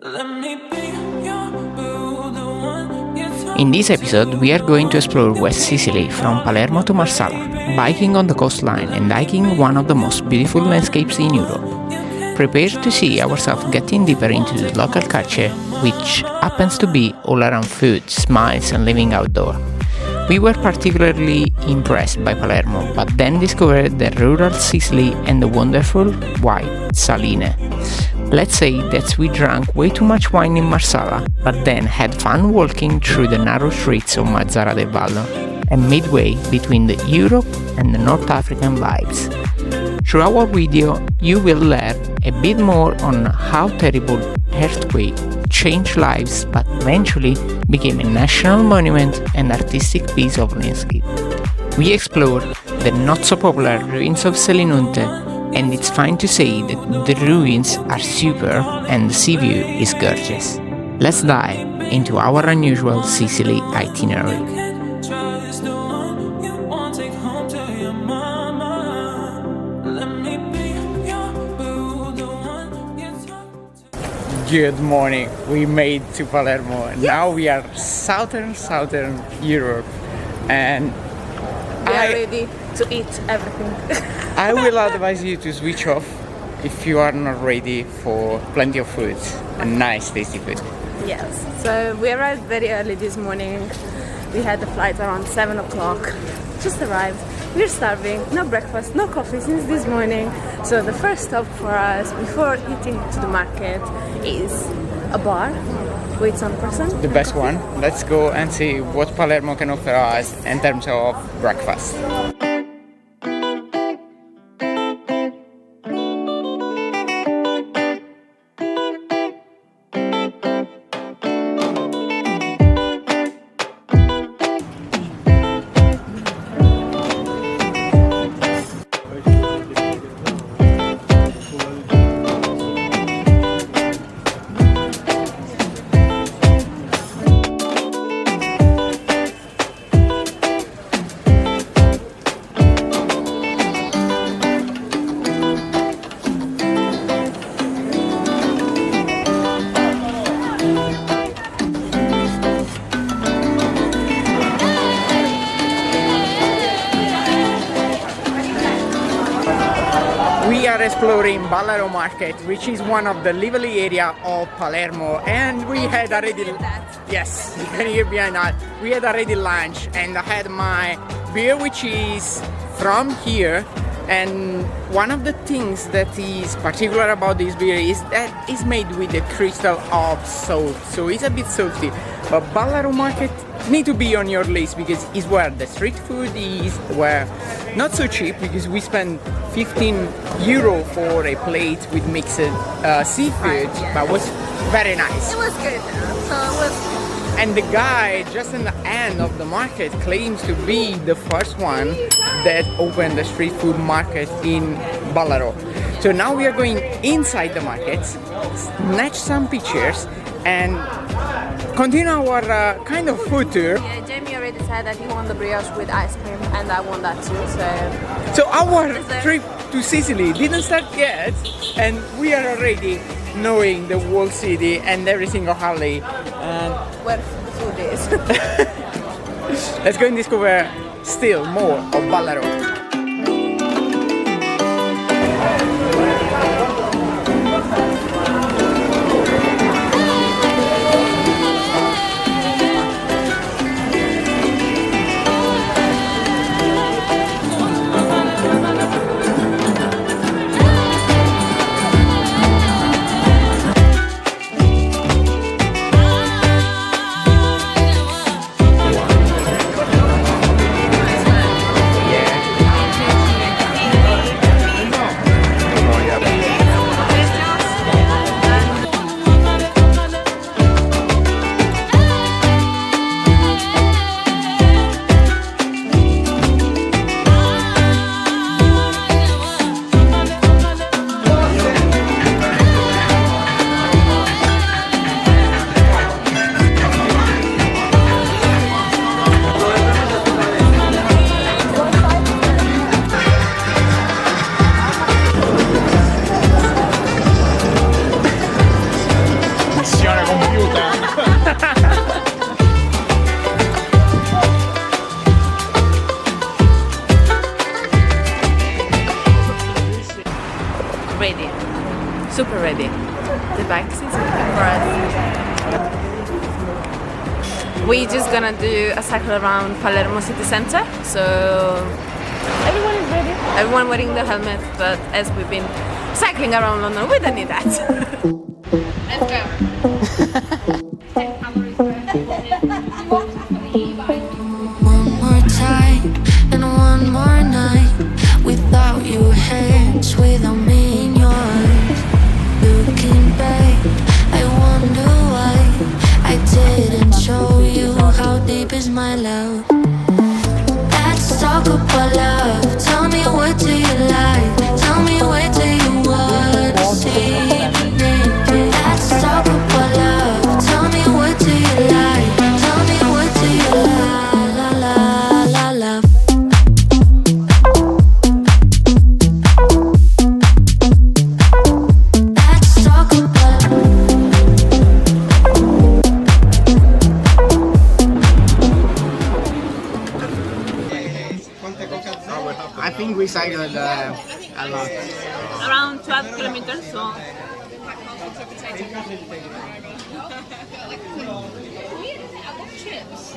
In this episode, we are going to explore West Sicily from Palermo to Marsala, biking on the coastline and hiking one of the most beautiful landscapes in Europe. Prepare to see ourselves getting deeper into the local culture, which happens to be all around food, smiles and living outdoor. We were particularly impressed by Palermo, but then discovered the rural Sicily and the wonderful white Saline. Let's say that we drank way too much wine in Marsala, but then had fun walking through the narrow streets of Mazzara del Vallo, and midway between the Europe and the North African vibes. Through our video, you will learn a bit more on how terrible earthquake changed lives but eventually became a national monument and artistic piece of landscape. We explore the not-so-popular ruins of Silenunte, and it's fine to say that the ruins are super and the sea view is gorgeous. Let's dive into our unusual Sicily itinerary. Good morning, we made to Palermo and now we are southern Europe and we are ready to eat everything. I will advise you to switch off if you are not ready for plenty of food and nice tasty food. Yes, so we arrived very early this morning. We had the flight around 7 o'clock, just arrived. We're starving, no breakfast, no coffee since this morning. So the first stop for us before eating to the market is a bar with some person. The best one. Let's go and see what Palermo can offer us in terms of breakfast. We are exploring Ballaro Market, which is one of the lively area of Palermo, and we had already, yes, you can hear behind that, we had already lunch and I had my beer, which is from here. And one of the things that is particular about this beer is that it's made with a crystal of salt, so it's a bit salty. But Ballaro Market need to be on your list because it's where the street food is, where not so cheap because we spent 15 euro for a plate with mixed seafood, but was very nice. It was good, so it was. And the guy just in the end of the market claims to be the first one that opened the street food market in Ballaro. So now we are going inside the market, snatch some pictures and continue our kind of food tour. Yeah, Jamie already said that he won the brioche with ice cream and I won that too, So our trip to Sicily didn't start yet and we are already knowing the whole city and every single alley. And where the food is. let's go and discover still more of Ballaro. Missione compiuta. Ready, super ready. The bike is waiting for us. We're just gonna do a cycle around Palermo city center. So everyone is ready. Everyone wearing the helmet, but as we've been cycling around London, we don't need that. Let's go. One more time and one more night without your hands, without me in yours. Looking back, I wonder why I didn't show you how deep is my love. Let's talk about love. Tell me, what do you like? Tell me, where do you wanna see me naked? Let's talk about love. Tell me, what do you like? Tell me, what do you like? La la la love. Let's talk about. I think we cycled a lot. Around 12 kilometers. So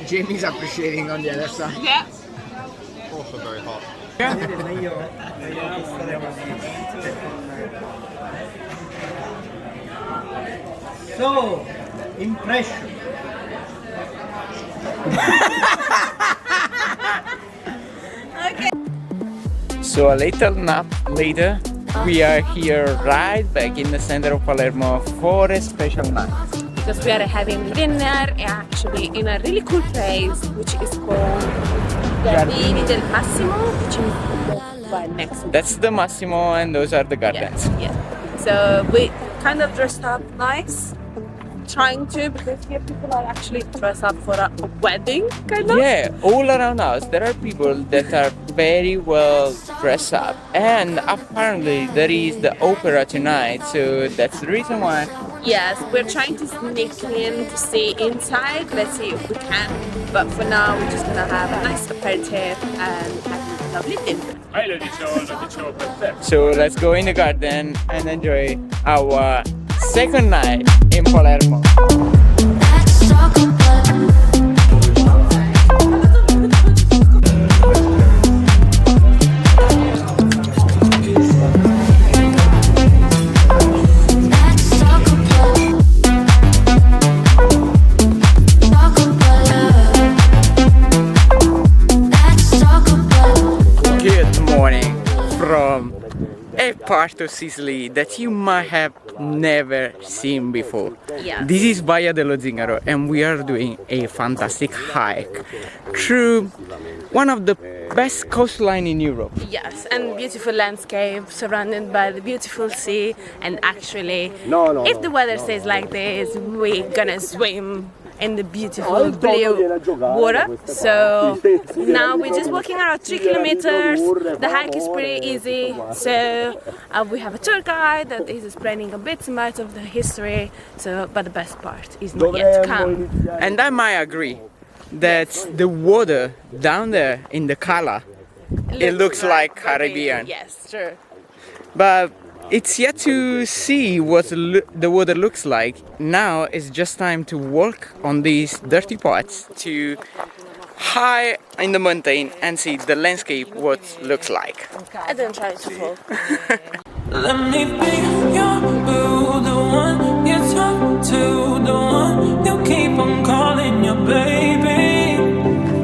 Jamie's appreciating on the other side. yeah. Also very hot. So, impression. So a little nap later, we are here right back in the center of Palermo for a special night. Because we are having dinner actually in a really cool place which is called Giardini del Massimo, which is right next to That's the Massimo and those are the yeah, gardens. yeah. So we kind of dressed up nice, trying to, because here people are actually dressed up for a wedding, kind of. Yeah, all around us there are people that are very well dressed up, and apparently there is the opera tonight, so that's the reason why. Yes, we're trying to sneak in to see inside. Let's see if we can. But for now, we're just gonna have a nice aperitif and have a lovely dinner. So let's go in the garden and enjoy our second night in Palermo. Let's talk about. Let's talk about. Talk about love. Let's talk about. Good morning from a part of Sicily that you might have never seen before. Yeah. This is Baia dello Zingaro and we are doing a fantastic hike through one of the best coastline in Europe. Yes, and beautiful landscape surrounded by the beautiful sea. And actually, if the weather stays like this, we're gonna swim in the beautiful blue water. So now we're just walking around 3 kilometers. The hike is pretty easy. So we have a tour guide that is explaining a bit much of the history. So, but the best part is not yet to come. And I might agree that the water down there in the Cala, it looks like Caribbean. Yes, true. But it's yet to see what the water looks like. Now it's just time to walk on these dirty parts to high in the mountain and see the landscape what looks like. I don't try to fall. Let me be your boo, the one you talk to, the one you keep on calling your baby.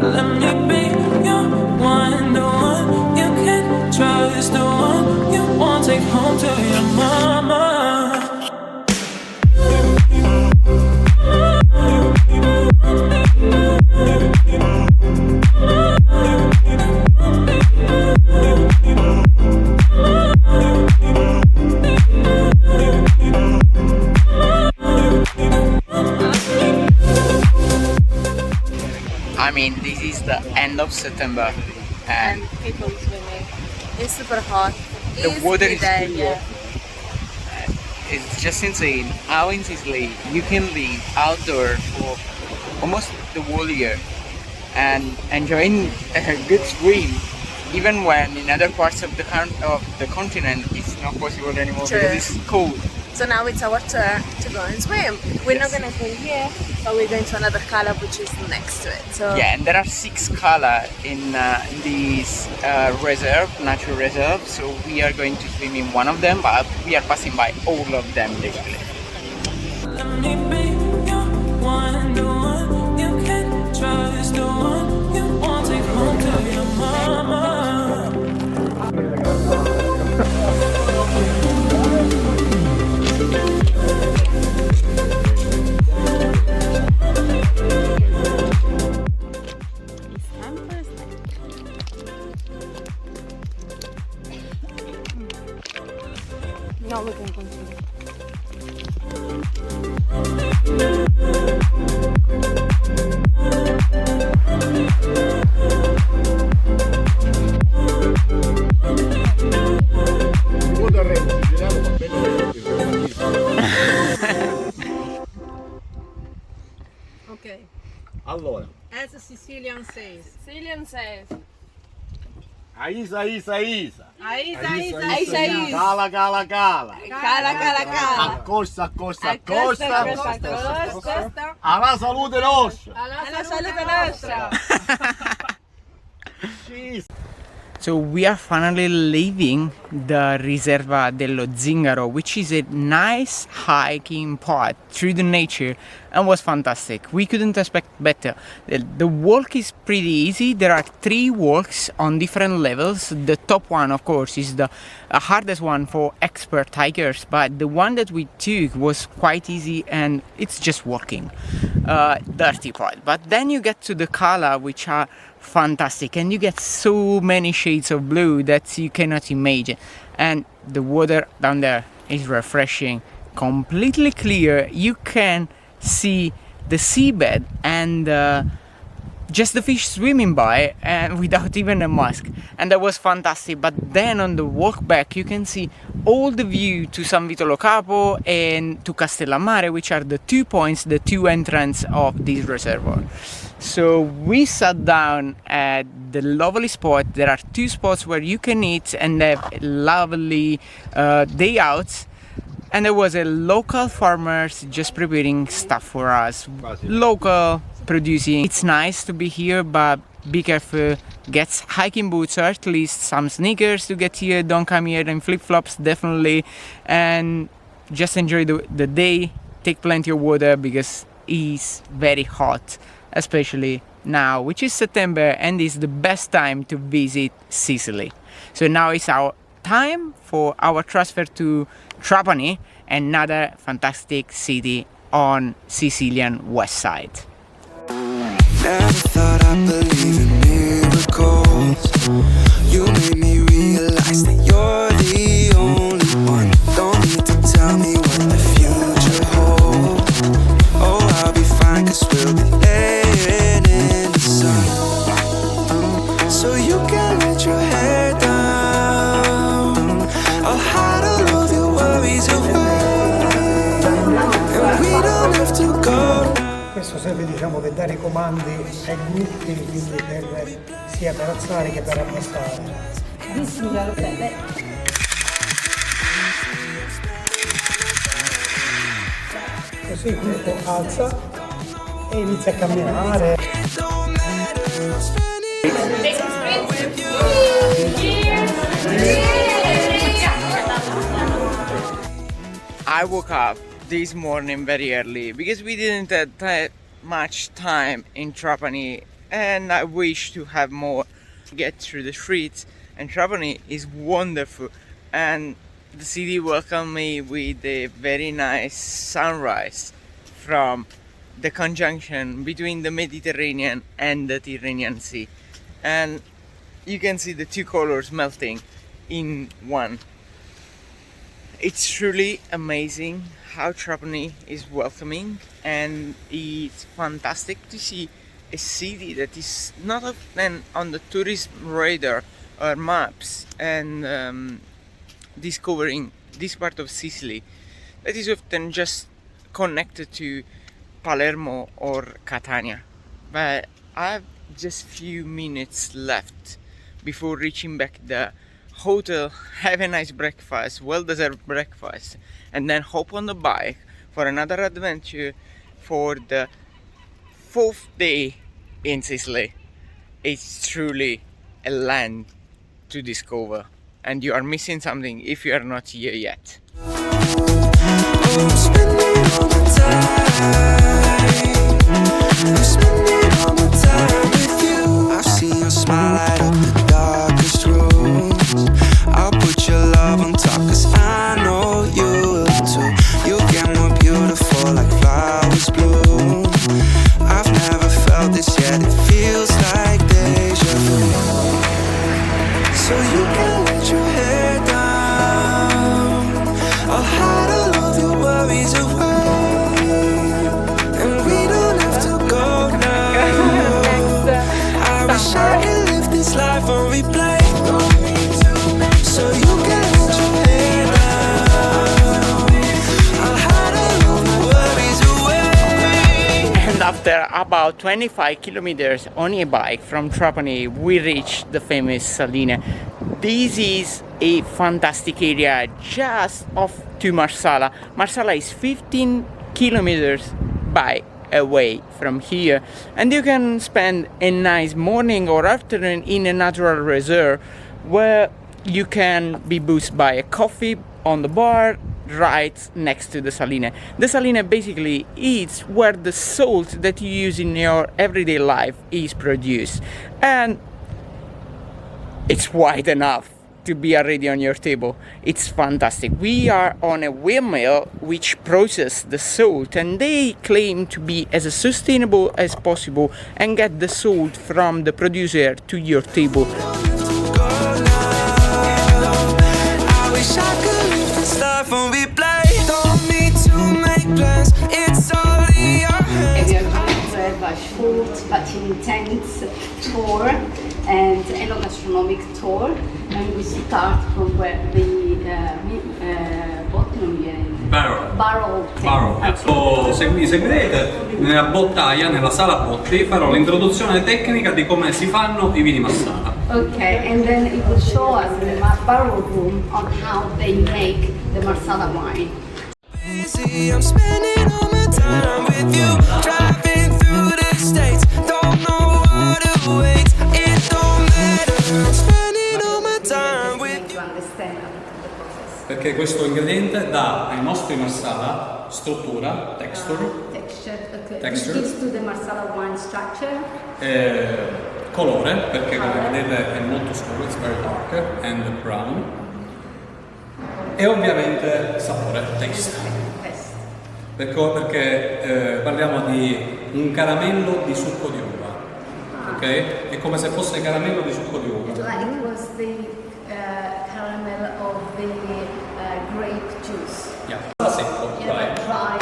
Let me be your one, the one you can trust, the one you want to take home to your mama. I mean, this is the end of September and People swimming. It's super hot. the water is dead, clear. yeah. it's just insane how in Sicily you can live outdoor for almost the whole year and enjoying a good swim, even when in other parts of the continent it's not possible anymore because it's cold. So now it's our turn to go and swim. We're not gonna swim here, but we're going to another Cala which is next to it. So yeah, and there are 6 Cala in this natural reserve, so we are going to swim in one of them, but we are passing by all of them basically. Let me be your one, the one you can trust, the one you want to take home to your mama. no, we can continue. Okay. Allora, As a Sicilian says. Sicilian says. Aisa. Aisa. Cala. Cala. Accosta. Costa. Alla salute nostra. Alla salute nostra. So we are finally leaving the Riserva dello Zingaro, which is a nice hiking path through the nature and was fantastic. We couldn't expect better. The walk is pretty easy. There are 3 walks on different levels. The top one, of course, is the hardest one for expert hikers, but the one that we took was quite easy and it's just walking. Dirty part. But then you get to the Cala, which are fantastic, and you get so many shades of blue that you cannot imagine, and the water down there is refreshing, completely clear. You can see the seabed and just the fish swimming by and without even a mask, and that was fantastic. But then on the walk back you can see all the view to San Vito Lo Capo and to Castellammare, which are the 2 points, the 2 entrances of this reservoir. So we sat down at the lovely spot. There are 2 spots where you can eat and have a lovely day out. And there was a local farmers just preparing stuff for us. Local producing. It's nice to be here, but be careful. Get hiking boots or at least some sneakers to get here. Don't come here in flip-flops, definitely. And just enjoy the day. Take plenty of water because it's very hot, especially now, which is September, and is the best time to visit Sicily. So now it's our time for our transfer to Trapani, another fantastic city on Sicilian west side. Never thought I'd believe in miracles. You made me realize that you're the only one. Don't need to tell me what the future holds. Oh, I'll be fine, 'cause we'll be laying in the sun. So you can let your hair down. I'll hide all of your worries away, and we don't have to go. Questo serve, diciamo, per dare comandi ai gruppi, quindi sia per alzare che per abbassare. Così il gruppo alza e inizia a camminare. I woke up this morning very early because we didn't have that much time in Trapani, and I wish to have more. Get through the streets, and Trapani is wonderful, and the city welcomed me with a very nice sunrise from the conjunction between the Mediterranean and the Tyrrhenian Sea, and you can see the 2 colors melting in one. It's truly amazing how Trapani is welcoming, and it's fantastic to see a city that is not often on the tourist radar or maps, and discovering this part of Sicily that is often just connected to Palermo or Catania. But I have just few minutes left before reaching back the hotel, have a nice breakfast, well-deserved breakfast, and then hop on the bike for another adventure for the 4th day in Sicily. It's truly a land to discover, and you are missing something if you are not here yet. I'm spending all my time. I'm spending all my time with you. I've seen your smile light up the darkest rooms. I'll put your love on top, 'cause I know you will too. You get more beautiful like flowers bloom. I've never felt this yet, it feels like deja vu. So you can let your hair down, I'll hide all of your worries away, and we don't have to go now. I wish I could live this life on replay. So you can let your hair down, I'll hide all of your worries away. And after about 25 kilometers on a bike from Trapani, we reached the famous Saline. This is a fantastic area just off to Marsala. Marsala is 15 kilometers by away from here, and you can spend a nice morning or afternoon in a natural reserve where you can be boosted by a coffee on the bar right next to the Saline. The Saline basically is where the salt that you use in your everyday life is produced, and it's wide enough to be already on your table. It's fantastic. We are on a windmill which processes the salt, and they claim to be as sustainable as possible and get the salt from the producer to your table. I wish I could live this life on replay. Don't need to make plans, it's all in your hands. We are going to have a short but intense tour and enogastronomic tour, and we start from where the barrel. Seguirete nella bottaia, nella sala botti, farò l'introduzione tecnica di come si fanno i vini Massala. Okay, and then it will show us in the barrel room on how they make the Marsala wine. I'm spending all my time with you, driving through the states, don't know what awaits, it don't matter, I'm spending all my time with you. Perché questo ingrediente dà ai nostri Marsala struttura, texture, Texture. Gives to the Marsala wine structure. colore, perché come vedete è molto scuro, it's very dark and brown, e ovviamente sapore, taste. Perché parliamo di un caramello di succo di uva, ok? È come se fosse caramello di succo di uva. Like it was the caramel of the grape juice. Yeah. Secco, Dry Marsala.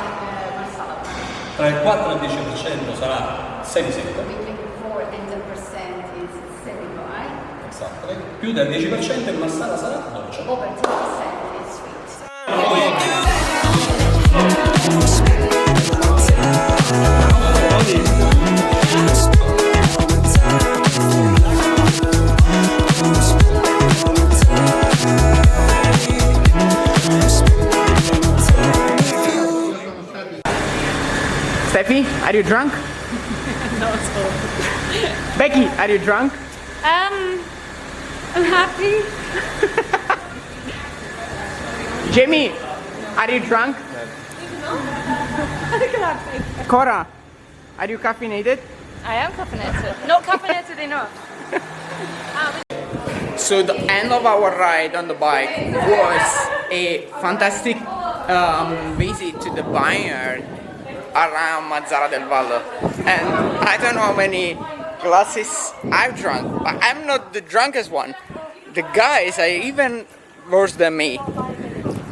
Tra il 4 e il 10% sarà semisecco. Between 4 and 10% is semi-dry. Esatto. Più del 10% il Marsala sarà dolce. Over 10% is sweet. Steffi, are you drunk? No, it's all. Becky, are you drunk? I'm happy. Jamie, are you drunk? Cora, are you caffeinated? I am caffeinated. Not caffeinated enough. So the end of our ride on the bike was a fantastic visit to the vineyard around Mazzara del Vallo, and I don't know how many glasses I've drunk, but I'm not the drunkest one. The guys are even worse than me.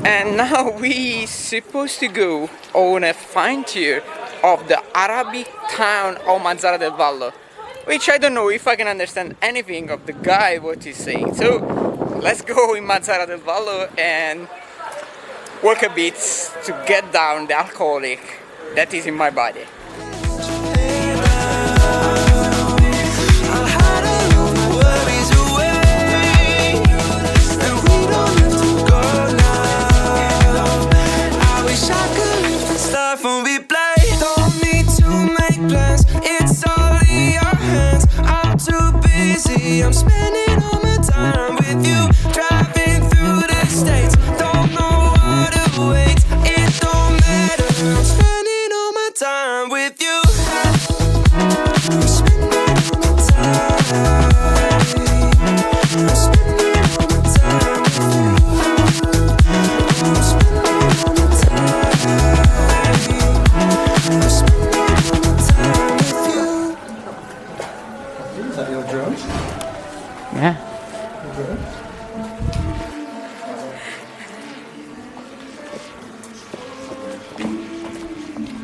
And now we supposed to go on a fine tour of the Arabic town of Mazzara del Vallo, which I don't know if I can understand anything of the guy what he's saying. So let's go in Mazzara del Vallo and walk a bit to get down the alcoholic that is in my body. I'm spending all my time with you, driving through the states. Don't know what awaits, it don't matter. I'm spending all my time with you. I'm spending all my time. I'm spending all my time with you. I'm spending all my time. I'm spending all my time with you. Is that your drone? Yeah.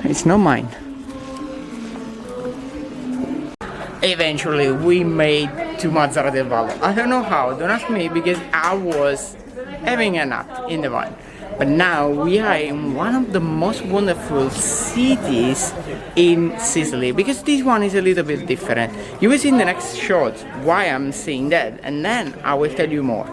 It's not mine. Eventually we made to Mazzara del Vallo. I don't know how, don't ask me, because I was having a nap in the van. But now we are in one of the most wonderful cities in Sicily, because this one is a little bit different. You will see in the next shot why I'm saying that, and then I will tell you more.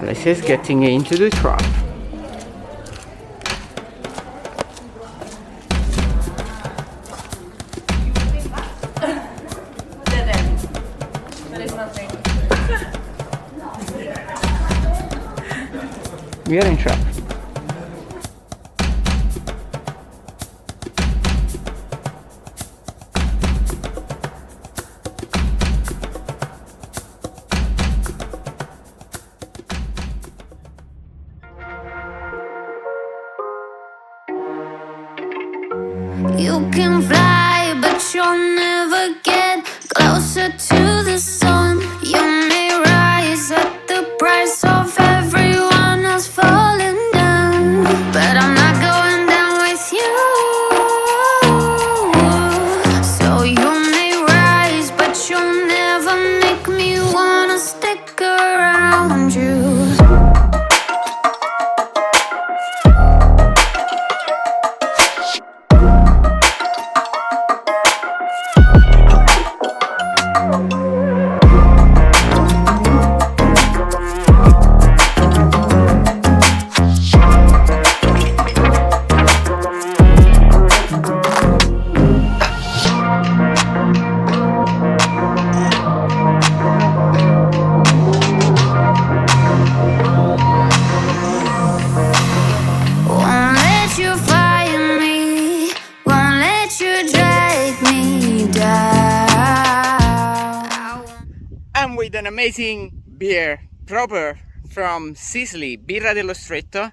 Alessia's getting into the trap. There is nothing. We are in trap. You can fly, but you'll never get closer to the sun. You may rise at the price of everyone else falling down, but I'm not going down with you. So you may rise, but you'll never make me wanna stick around you. I'm with an amazing beer, proper from Sicily, Birra dello Stretto.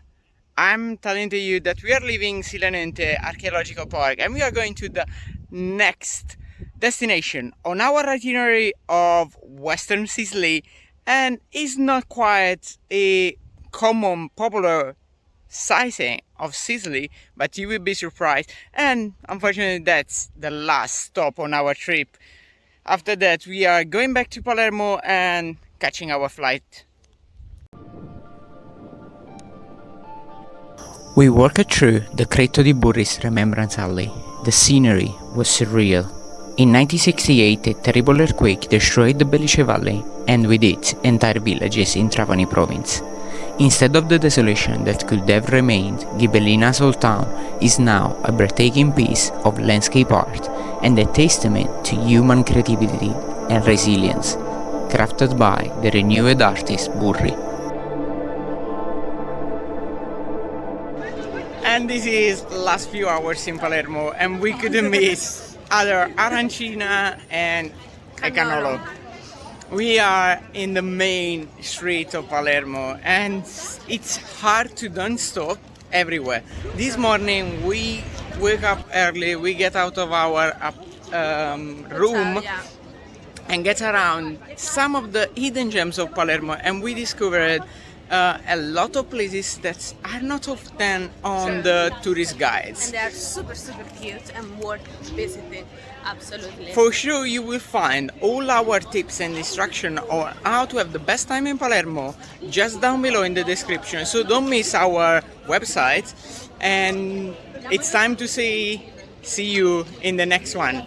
I'm telling to you that we are leaving Silenunte Archeological Park and we are going to the next destination on our itinerary of Western Sicily, and it's not quite a common, popular sizing of Sicily, but you will be surprised. And unfortunately that's the last stop on our trip. After that we are going back to Palermo and catching our flight. We walked through the Cretto di Burri's Remembrance Alley. The scenery was surreal. In 1968 a terrible earthquake destroyed the Belice Valley and with it entire villages in Trapani province. Instead of the desolation that could have remained, Ghibellina's old town is now a breathtaking piece of landscape art and a testament to human creativity and resilience, crafted by the renewed artist Burri. And this is last few hours in Palermo, and we couldn't miss other arancina and a cannolo. We are in the main street of Palermo and it's hard to don't stop everywhere. This morning we wake up early, we get out of our room and get around some of the hidden gems of Palermo, and we discovered a lot of places that are not often on the tourist guides. And they are super cute and worth visiting, absolutely. For sure you will find all our tips and instruction on how to have the best time in Palermo just down below in the description, so don't miss our website, and it's time to see you in the next one.